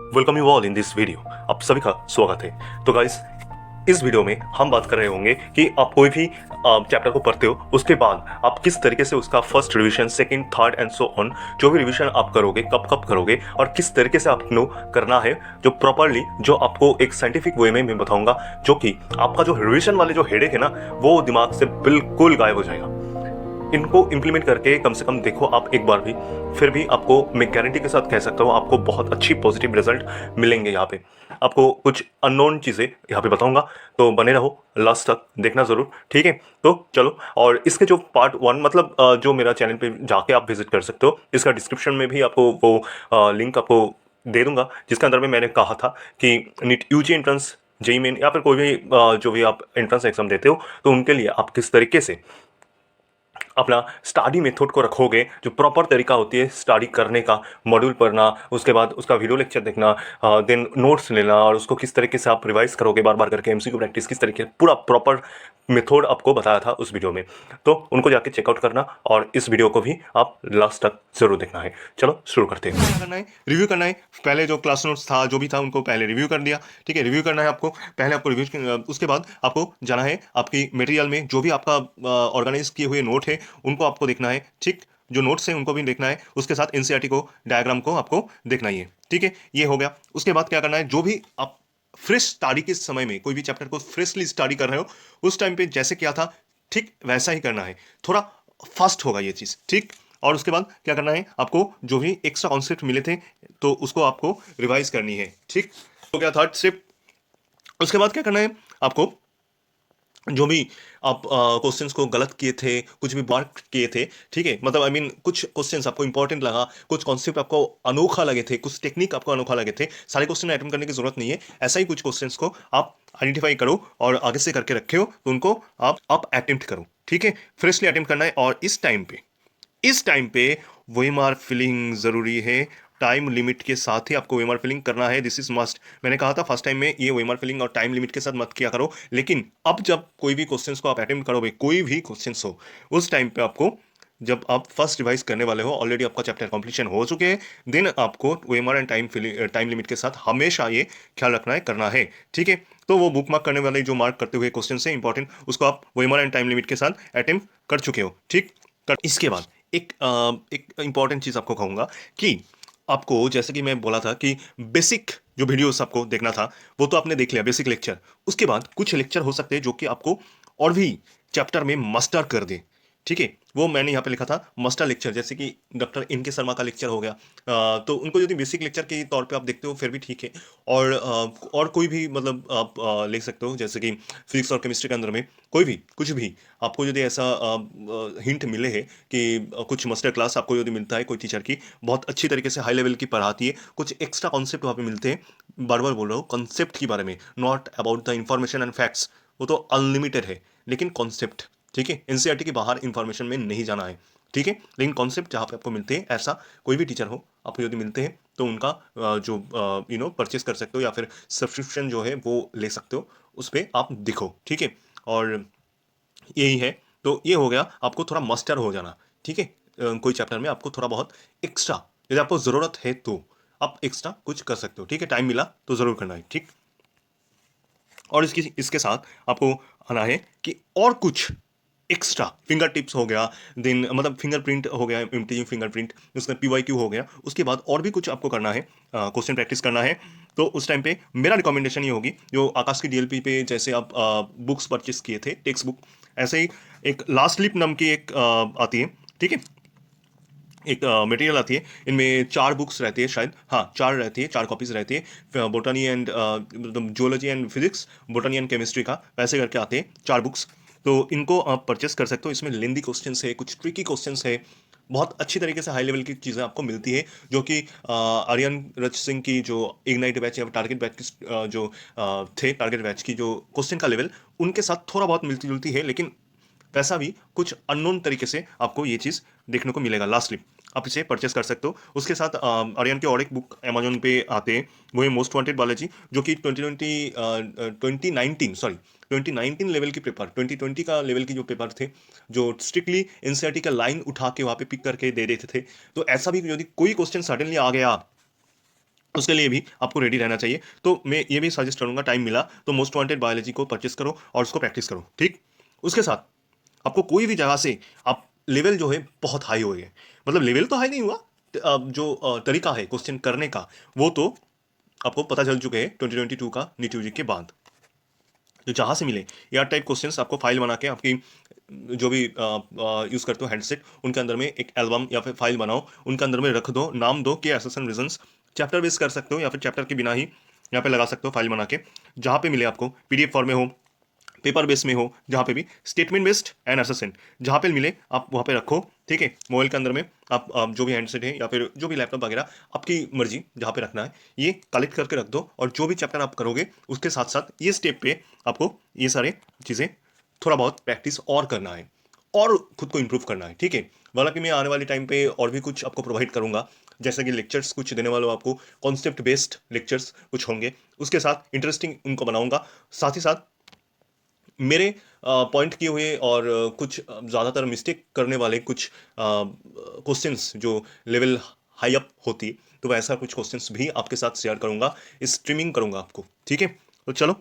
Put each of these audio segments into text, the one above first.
Welcome you all in this video. आप सभी का स्वागत है। तो गाइस, इस वीडियो में हम बात कर रहे होंगे कि आप कोई भी चैप्टर को पढ़ते हो, उसके बाद आप किस तरीके से उसका first revision, second, third and so on, जो भी रिवीजन आप करोगे, कब कब करोगे और किस तरीके से आपको करना है, जो प्रॉपरली, जो आपको एक साइंटिफिक वे में मैं बताऊंगा, जो कि आपका जो रिवीजन वाले जो हेडेक है ना, वो दिमाग से बिल्कुल गायब हो जाएगा। इनको इम्प्लीमेंट करके कम से कम देखो आप एक बार भी, फिर भी आपको मैं गारंटी के साथ कह सकता हूँ आपको बहुत अच्छी पॉजिटिव रिजल्ट मिलेंगे। यहाँ पे आपको कुछ अननोन चीज़ें यहाँ पे बताऊंगा, तो बने रहो, लास्ट तक देखना ज़रूर, ठीक है। तो चलो, और इसके जो पार्ट वन, मतलब जो मेरा चैनल पे जाके आप विजिट कर सकते हो, इसका डिस्क्रिप्शन में भी आपको वो लिंक आपको दे दूंगा, जिसके अंदर में मैंने कहा था कि NEET UG entrance, JEE Main या फिर कोई भी जो भी आप एंट्रेंस एग्जाम देते हो, तो उनके लिए आप किस तरीके से अपना स्टडी मेथड को रखोगे, जो प्रॉपर तरीका होती है स्टडी करने का, मॉड्यूल पढ़ना, उसके बाद उसका वीडियो लेक्चर देखना, देन नोट्स लेना, और उसको किस तरीके से आप रिवाइज करोगे बार बार करके, एमसीक्यू प्रैक्टिस किस तरीके, पूरा प्रॉपर मेथड आपको बताया था उस वीडियो में। तो उनको जाके चेकआउट करना, और इस वीडियो को भी आप लास्ट तक जरूर देखना है। चलो शुरू करते हैं। क्या करना है, रिव्यू करना है। पहले जो क्लास नोट्स था, जो भी था, उनको पहले रिव्यू कर दिया, ठीक है। रिव्यू करना है आपको, पहले आपको रिव्यू, उसके बाद आपको जाना है आपकी मटेरियल में, जो भी आपका ऑर्गेनाइज किए हुए नोट है उनको आपको देखना है, ठीक। जो नोट्स है उनको भी देखना है, उसके साथ एनसीईआरटी को, डायग्राम को आपको देखना ही है, ठीक है। ये हो गया। उसके बाद क्या करना है, जो भी आप फ्रेश स्टडी के समय में कोई भी चैप्टर को फ्रेशली स्टडी कर रहे हो, उस टाइम पे जैसे किया था, ठीक वैसा ही करना है। थोड़ा फास्ट होगा ये चीज़, ठीक। और उसके बाद क्या करना है, आपको जो भी एक्स्ट्रा कॉन्सेप्ट मिले थे, तो उसको आपको रिवाइज करनी है, ठीक। हो गया थर्ड स्टेप। उसके बाद क्या करना है आपको, जो भी आप क्वेश्चंस को गलत किए थे, कुछ भी मार्क किए थे, ठीक है, मतलब आई मीन कुछ क्वेश्चंस आपको इंपॉर्टेंट लगा, कुछ कॉन्सेप्ट आपको अनोखा लगे थे, कुछ टेक्निक आपको अनोखा लगे थे, सारे क्वेश्चन अटेम्प्ट करने की जरूरत नहीं है। ऐसा ही कुछ क्वेश्चंस को आप आइडेंटिफाई करो और आगे से करके रखे हो, तो उनको आप अटेम्प्ट करो, ठीक है। फ्रेशली अटेम्प्ट करना है। और इस टाइम पे OMR फिलिंग जरूरी है। टाइम लिमिट के साथ ही आपको OMR फिलिंग करना है, दिस इज मस्ट। मैंने कहा था फर्स्ट टाइम में ये OMR फिलिंग और टाइम लिमिट के साथ मत किया करो, लेकिन अब जब कोई भी क्वेश्चंस को आप अटेम्प्ट करोगे, कोई भी क्वेश्चंस हो, उस टाइम पे आपको, जब आप फर्स्ट रिवाइज करने वाले हो, ऑलरेडी आपका चैप्टर कंप्लीशन हो चुके हैं, देन आपको OMR एंड टाइम लिमिट के साथ हमेशा ये ख्याल रखना है, करना है, ठीक है। तो वो बुक मार्क करने वाले जो मार्क करते हुए क्वेश्चन है इंपॉर्टेंट, उसको आप OMR एंड टाइम लिमिट के साथ अटेम्प्ट कर चुके हो, ठीक। इसके बाद एक इंपॉर्टेंट चीज आपको कहूंगा कि आपको, जैसे कि मैं बोला था कि बेसिक जो वीडियोस आपको देखना था, वो तो आपने देख लिया, बेसिक लेक्चर। उसके बाद कुछ लेक्चर हो सकते हैं जो कि आपको और भी चैप्टर में मास्टर कर दे, ठीक है। वो मैंने यहाँ पे लिखा था मास्टर लेक्चर, जैसे कि डॉक्टर इनके शर्मा का लेक्चर हो गया। तो उनको यदि बेसिक लेक्चर के तौर पे आप देखते हो, फिर भी ठीक है। और कोई भी, मतलब आप ले सकते हो, जैसे कि फिजिक्स और केमिस्ट्री के अंदर में कोई भी, कुछ भी आपको यदि ऐसा हिंट मिले है कि कुछ मास्टर क्लास आपको यदि मिलता है, कोई टीचर की बहुत अच्छी तरीके से हाई लेवल की पढ़ाती है, कुछ एक्स्ट्रा कॉन्सेप्ट वहाँ पे मिलते हैं, बार बार बोल रहा हूँ कॉन्सेप्ट के बारे में, not about the information and facts. वो तो अनलिमिटेड है, लेकिन कॉन्सेप्ट, ठीक है, एनसीईआरटी के बाहर इंफॉर्मेशन में नहीं जाना है, ठीक है। लेकिन कॉन्सेप्ट जहाँ पे आपको मिलते हैं, ऐसा कोई भी टीचर हो आपको यदि मिलते हैं, तो उनका जो परचेस कर सकते हो, या फिर सब्सक्रिप्शन जो है वो ले सकते हो, उस पर आप दिखो, ठीक है। और यही है। तो ये हो गया, आपको थोड़ा मास्टर हो जाना, ठीक है। कोई चैप्टर में आपको थोड़ा बहुत एक्स्ट्रा, यदि आपको ज़रूरत है तो आप एक्स्ट्रा कुछ कर सकते हो, ठीक है। टाइम मिला तो ज़रूर करना है, ठीक। और इसके साथ आपको आना है कि और कुछ एक्स्ट्रा फिंगर टिप्स हो गया, देन मतलब फिंगरप्रिंट हो गया, इमेजिंग फिंगरप्रिंट, उसका PYQ हो गया। उसके बाद और भी कुछ आपको करना है, क्वेश्चन प्रैक्टिस करना है। तो उस टाइम पे मेरा रिकमेंडेशन ये होगी, जो आकाश की DLP पे जैसे आप बुक्स परचेस किए थे, टेक्स्ट बुक, ऐसे ही एक लास्ट स्लिप नाम की एक आती है, ठीक है, एक मटेरियल आती है। इनमें 4 बुक्स रहती है शायद, हाँ 4 रहती है, 4 कॉपीज रहती है, botany and zoology and physics, botany and chemistry का, वैसे करके आते हैं 4 बुक्स। तो इनको आप परचेस कर सकते हो। इसमें लेंदी क्वेश्चंस है, कुछ ट्रिकी क्वेश्चंस है, बहुत अच्छी तरीके से हाई लेवल की चीज़ें आपको मिलती है, जो कि आर्यन रच सिंह की जो इग्नाइट बैच या टारगेट बैच की जो थे, टारगेट बैच की जो क्वेश्चन का लेवल, उनके साथ थोड़ा बहुत मिलती जुलती है, लेकिन वैसा भी कुछ अननोन तरीके से आपको ये चीज़ देखने को मिलेगा। लास्टली आप इसे परचेस कर सकते हो। उसके साथ आर्यन के और एक बुक अमेजोन पे आते हैं, वो है मोस्ट वांटेड बालाजी, जो कि 2019 लेवल की पेपर, 2020 का लेवल की जो पेपर थे, जो स्ट्रिक्टली एनसीईआरटी का लाइन उठा के वहाँ पे पिक करके दे देते थे। तो ऐसा भी यदि कोई क्वेश्चन सडनली आ गया उसके लिए भी आपको रेडी रहना चाहिए। तो मैं ये भी सजेस्ट करूंगा, टाइम मिला तो मोस्ट वांटेड बायोलॉजी को परचेस करो और उसको प्रैक्टिस करो, ठीक। उसके साथ आपको कोई भी जगह से आप लेवल जो है बहुत हाई हो गए, मतलब लेवल तो हाई नहीं हुआ, जो तरीका है क्वेश्चन करने का वो तो आपको पता चल चुके हैं 2022 का नीट यूजी के बाद। तो जहाँ से मिले एयर टाइप क्वेश्चंस आपको फाइल बना के आपकी जो भी यूज़ करते हो हेडसेट, उनके अंदर में एक एल्बम या फिर फाइल बनाओ, उनके अंदर में रख दो, नाम दो कि एसेसन रीजंस। चैप्टर बेस कर सकते हो या फिर चैप्टर के बिना ही यहाँ पे लगा सकते हो फाइल बना के। जहाँ पे मिले आपको पीडीएफ फॉर्म में हो, पेपर बेस में हो, जहाँ पे भी स्टेटमेंट बेस्ड एंड असेसेंट जहाँ पे मिले आप वहाँ पे रखो, ठीक है। मोबाइल के अंदर में आप जो भी हैंडसेट है या फिर जो भी लैपटॉप वगैरह आपकी मर्जी जहाँ पे रखना है ये कलेक्ट करके रख दो। और जो भी चैप्टर आप करोगे उसके साथ साथ ये स्टेप पे आपको ये सारे चीज़ें थोड़ा बहुत प्रैक्टिस और करना है और खुद को इम्प्रूव करना है, ठीक है। हालांकि मैं आने वाले टाइम पे और भी कुछ आपको प्रोवाइड करूंगा, जैसे कि लेक्चर्स कुछ देने वालों आपको, कॉन्सेप्ट बेस्ड लेक्चर्स कुछ होंगे, उसके साथ इंटरेस्टिंग उनको बनाऊंगा। साथ ही साथ मेरे पॉइंट किए हुए और कुछ ज़्यादातर मिस्टेक करने वाले कुछ क्वेश्चंस जो लेवल हाई अप होती, तो वैसा कुछ क्वेश्चंस भी आपके साथ शेयर करूंगा, स्ट्रीमिंग करूंगा आपको, ठीक है। तो चलो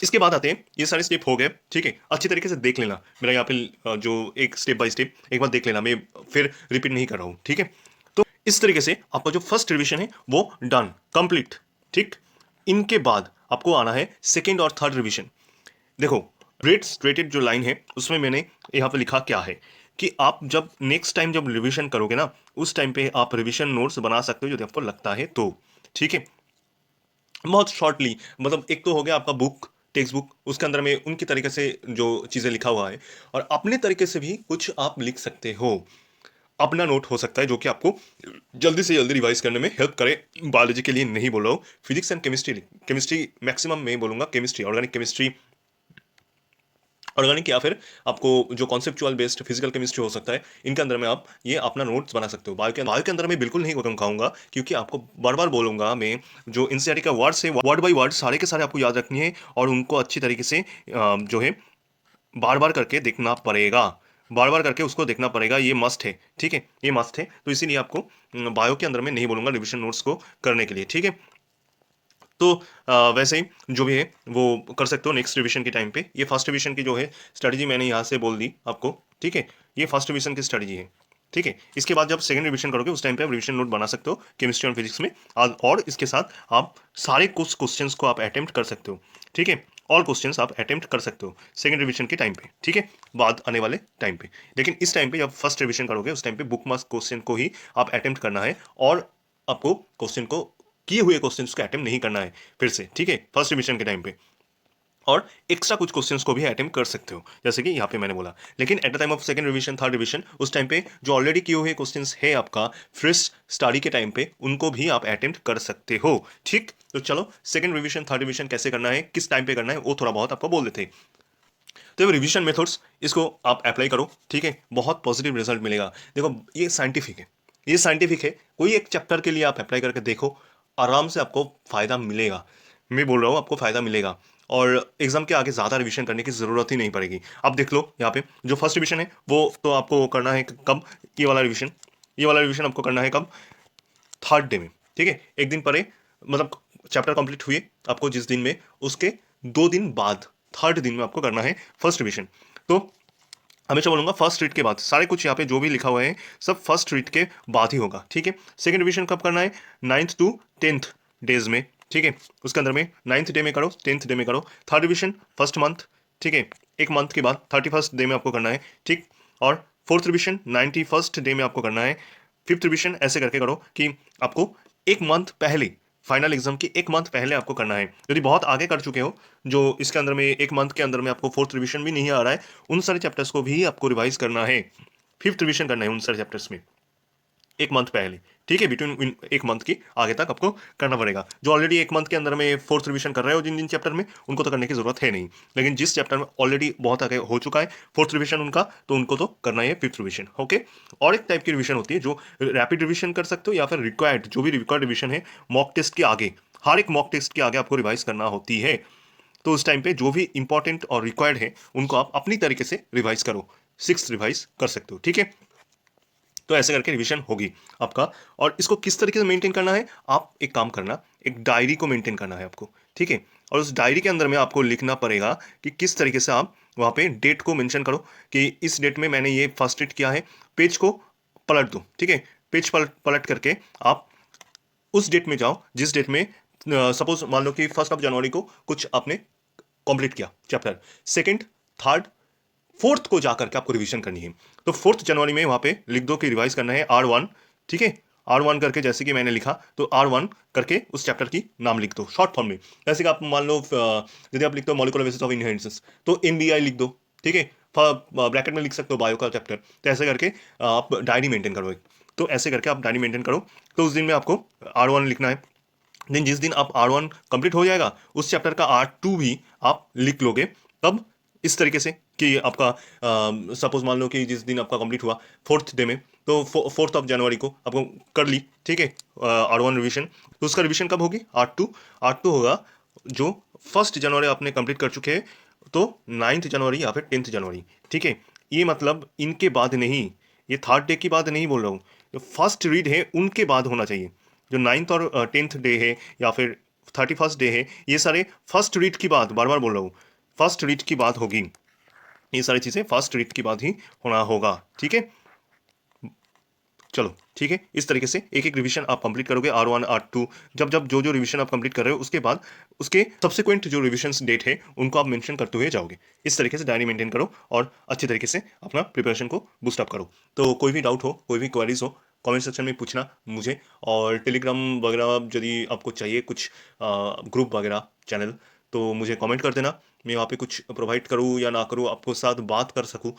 इसके बाद आते हैं, ये सारे स्टेप हो गए, ठीक है। अच्छी तरीके से देख लेना मेरा यहाँ पे जो एक स्टेप बाय स्टेप एक बार देख लेना, मैं फिर रिपीट नहीं कर रहा हूँ, ठीक है। तो इस तरीके से आपका जो फर्स्ट रिवीजन है वो डन कंप्लीट, ठीक। इनके बाद आपको आना है सेकेंड और थर्ड रिवीजन। देखो रेट्स रेटेड जो लाइन है उसमें मैंने यहाँ पे लिखा क्या है कि आप जब नेक्स्ट टाइम जब रिवीजन करोगे ना, उस टाइम पे आप रिवीजन नोट्स बना सकते हो यदि आपको लगता है तो, ठीक है। बहुत शॉर्टली, मतलब एक तो हो गया आपका बुक टेक्स्ट बुक, उसके अंदर में उनकी तरीके से जो चीज़ें लिखा हुआ है, और अपने तरीके से भी कुछ आप लिख सकते हो। अपना नोट हो सकता है जो कि आपको जल्दी से जल्दी रिवाइज करने में हेल्प करे। बायोलॉजी के लिए नहीं बोल रहा हूँ, physics and chemistry, chemistry maximum मैं बोलूँगा, केमिस्ट्री ऑर्गेनिक केमिस्ट्री, ऑर्गेनिक या फिर आपको जो कॉन्सेप्चुअल बेस्ड फिजिकल केमिस्ट्री हो सकता है, इनके अंदर में आप ये अपना नोट्स बना सकते हो। बायो के अंदर में बिल्कुल नहीं कहूँगा, क्योंकि आपको बार बार बोलूंगा मैं, जो एनसीईआरटी का वर्ड्स है वर्ड बाय वर्ड सारे के सारे आपको याद रखनी है और उनको अच्छी तरीके से जो है बार बार करके देखना पड़ेगा, बार बार करके उसको देखना पड़ेगा, ये मस्ट है, ठीक है, ये मस्ट है। तो इसीलिए आपको बायो के अंदर में नहीं बोलूंगा रिविजन नोट्स को करने के लिए, ठीक है। तो वैसे ही जो भी है वो कर सकते हो नेक्स्ट रिवीजन के टाइम पे। ये फर्स्ट रिवीजन की जो है स्ट्रेटजी मैंने यहाँ से बोल दी आपको, ठीक है। ये फर्स्ट रिवीजन की स्ट्रेटजी है, ठीक है। इसके बाद जब सेकंड रिवीजन करोगे उस टाइम पे आप रिवीजन नोट बना सकते हो केमिस्ट्री और फिजिक्स में, और इसके साथ आप सारे कुछ क्वेश्चंस को आप अटेम्प्ट कर सकते हो, ठीक है। ऑल क्वेश्चंस आप अटेम्प्ट कर सकते हो सेकंड रिवीजन के टाइम पे, ठीक है, बाद आने वाले टाइम पे। लेकिन इस टाइम पे जब फर्स्ट रिवीजन करोगे उस टाइम पे बुक मार्क्स क्वेश्चन को ही आप अटेम्प्ट करना है, और आपको क्वेश्चन को किए हुए क्वेश्चंस को अटेम्प्ट नहीं करना है फिर से, ठीक है, फर्स्ट रिवीजन के टाइम पे। और एक्स्ट्रा कुछ क्वेश्चंस को भी अटेम्प्ट कर सकते हो जैसे कि यहाँ पे मैंने बोला। लेकिन at the time of second revision third revision उस टाइम पे जो ऑलरेडी किए हुए क्वेश्चंस है आपका फ्रेश स्टडी के टाइम पे, उनको भी आप अटेम्प्ट कर सकते हो, ठीक। तो चलो सेकंड रिवीजन थर्ड रिवीजन कैसे करना है, किस टाइम पे करना है, वो थोड़ा बहुत आपको बोल देते हैं। तो ये रिवीजन मेथड्स, इसको आप अप्लाई करो, ठीक है, बहुत पॉजिटिव रिजल्ट मिलेगा। देखो ये साइंटिफिक है, ये साइंटिफिक है, कोई एक चैप्टर के लिए आप अप्लाई करके देखो, आराम से आपको फायदा मिलेगा। मैं बोल रहा हूँ आपको फायदा मिलेगा, और एग्जाम के आगे ज़्यादा रिवीजन करने की ज़रूरत ही नहीं पड़ेगी। आप देख लो यहाँ पे जो फर्स्ट रिवीजन है वो तो आपको करना है कब, ये वाला रिवीजन, ये वाला रिवीजन आपको करना है कब, थर्ड डे में, ठीक है, एक दिन परे, मतलब चैप्टर कंप्लीट हुए आपको जिस दिन में, उसके 2 दिन बाद थर्ड दिन में आपको करना है फर्स्ट रिवीजन। तो हमेशा बोलूंगा फर्स्ट रीड के बाद, सारे कुछ यहाँ पे जो भी लिखा हुआ है सब फर्स्ट रीड के बाद ही होगा, ठीक है। सेकंड रिवीजन कब करना है, 9th to 10th डेज में, ठीक है, उसके अंदर में 9th डे में करो, 10th डे में करो। थर्ड रिवीजन फर्स्ट मंथ, ठीक है, एक मंथ के बाद 31st डे में आपको करना है, ठीक। और फोर्थ रिवीजन 91st डे में आपको करना है। फिफ्थ रिवीजन ऐसे करके करो कि आपको एक मंथ पहले, फाइनल एग्जाम की एक मंथ पहले आपको करना है। यदि बहुत आगे कर चुके हो, जो इसके अंदर में एक मंथ के अंदर में आपको फोर्थ रिवीजन भी नहीं आ रहा है, उन सारे चैप्टर्स को भी आपको रिवाइज करना है, फिफ्थ रिवीजन करना है उन सारे चैप्टर्स में एक मंथ पहले, ठीक है। बिटवीन एक मंथ की आगे तक आपको करना पड़ेगा। जो ऑलरेडी एक मंथ के अंदर में फोर्थ रिवीजन कर रहे हो जिन जिन चैप्टर में, उनको तो करने की जरूरत है नहीं। लेकिन जिस चैप्टर में ऑलरेडी बहुत आगे हो चुका है फोर्थ रिवीजन उनका, तो उनको तो करना है फिफ्थ रिवीजन, ओके। और एक टाइप की रिवीजन होती है जो रैपिड रिवीजन कर सकते हो, या फिर रिक्वायर्ड, जो भी रिक्वायर्ड रिवीजन है मॉक टेस्ट के आगे, हर एक मॉक टेस्ट के आगे आपको रिवाइज करना होती है। तो उस टाइम पे जो भी इंपॉर्टेंट और रिक्वायर्ड है उनको आप अपनी तरीके से रिवाइज करो, सिक्स रिवाइज कर सकते हो, ठीक है। तो ऐसे करके रिवीजन होगी आपका। और इसको किस तरीके से मेंटेन करना है, आप एक काम करना, एक डायरी को मेंटेन करना है आपको, ठीक है। और उस डायरी के अंदर में आपको लिखना पड़ेगा कि किस तरीके से आप वहाँ पे डेट को मेंशन करो कि इस डेट में मैंने ये फर्स्ट रीड किया है। पेज को पलट दो, ठीक है। पेज पलट पलट करके आप उस डेट में जाओ जिस डेट में सपोज मान लो कि 1 जनवरी को कुछ आपने कंप्लीट किया चैप्टर, सेकंड, थर्ड, फोर्थ को जाकर के आपको रिवीजन करनी है। तो 4 जनवरी में वहां पे लिख दो कि रिवाइज करना है R1, ठीक है। R1 करके जैसे कि मैंने लिखा तो R1 करके उस चैप्टर की नाम लिख दो शॉर्ट फॉर्म में। जैसे कि आप मान लो यदि आप लिखते हो मॉलिक्यूलर बेसिस ऑफ इनहेरिटेंस तो NBI लिख दो, ठीक है। ब्रैकेट में लिख सकते हो बायो का चैप्टर। तो ऐसे करके आप डायरी मेंटेन करो तो ऐसे करके आप डायरी मेंटेन करो। तो उस दिन में आपको R1 लिखना है। देन जिस दिन आप R1 कंप्लीट हो जाएगा उस चैप्टर का R2 भी आप लिख लोगे। तब इस तरीके से कि आपका सपोज मान लो कि जिस दिन आपका कंप्लीट हुआ 4th डे में, तो 4th ऑफ जनवरी को आपको कर ली, ठीक है, R1 रिवीजन। तो उसका रिवीजन कब होगी, R2। R2 होगा जो 1 जनवरी आपने कंप्लीट कर चुके हैं, तो 9th जनवरी या फिर 10th जनवरी, ठीक है। ये मतलब इनके बाद नहीं, ये 3rd डे की बात नहीं बोल रहा हूँ, जो फर्स्ट रीड है उनके बाद होना चाहिए। जो 9th और 10th डे है या फिर 31st डे है, ये सारे फर्स्ट रीड की बात, बार बार बोल रहा हूँ, फर्स्ट रीड की बात होगी। ये सारी चीज़ें फर्स्ट रीड की बात ही होना होगा, ठीक है। चलो ठीक है, इस तरीके से एक एक रिवीजन आप कंप्लीट करोगे R1 R2। जब जब जो जो रिवीजन आप कंप्लीट कर रहे हो उसके बाद उसके सब्सिक्वेंट जो रिवीजन डेट है उनको आप मेंशन करते हुए जाओगे। इस तरीके से डायरी मेंटेन करो और अच्छे तरीके से अपना प्रिपरेशन को बूस्ट अप करो। तो कोई भी डाउट हो, कोई भी क्वेरीज हो, कमेंट सेक्शन में पूछना मुझे। और टेलीग्राम वगैरह यदि आपको चाहिए कुछ ग्रुप वगैरह चैनल, तो मुझे कमेंट कर देना। मैं वहाँ पे कुछ प्रोवाइड करूँ या ना करूँ, आपको साथ बात कर सकूँ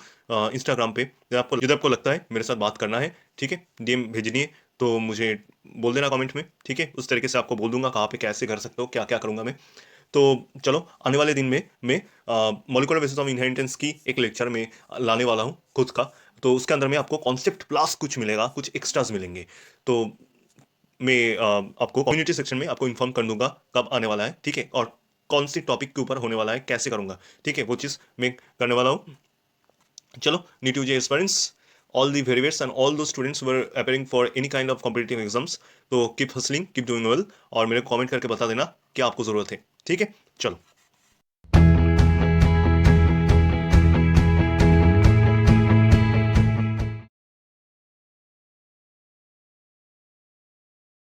इंस्टाग्राम पे। यदि आपको लगता है मेरे साथ बात करना है, ठीक है, DM भेजनी है, तो मुझे बोल देना कमेंट में, ठीक है। उस तरीके से आपको बोल दूंगा कहाँ पे कैसे कर सकते हो, क्या क्या करूंगा मैं। तो चलो आने वाले दिन में मैं मॉलिक्यूलर बेसिस ऑफ इनहेरिटेंस की एक लेक्चर में लाने वाला हूँ खुद का। तो उसके अंदर में आपको कॉन्सेप्ट प्लस कुछ मिलेगा, कुछ एक्स्ट्राज मिलेंगे। तो मैं आपको कम्युनिटी सेक्शन में आपको इन्फॉर्म कर दूंगा कब आने वाला है, ठीक है, और कौन सी टॉपिक के ऊपर होने वाला है, कैसे करूंगा, ठीक है, वो चीज़ मैं करने वाला हूँ। चलो, NEET UG aspirants, all the very best and all those students who are appearing for any kind of competitive exams, तो keep hustling, keep doing well, और मेरे को कमेंट करके बता देना क्या आपको ज़रूरत है, ठीक है। चलो।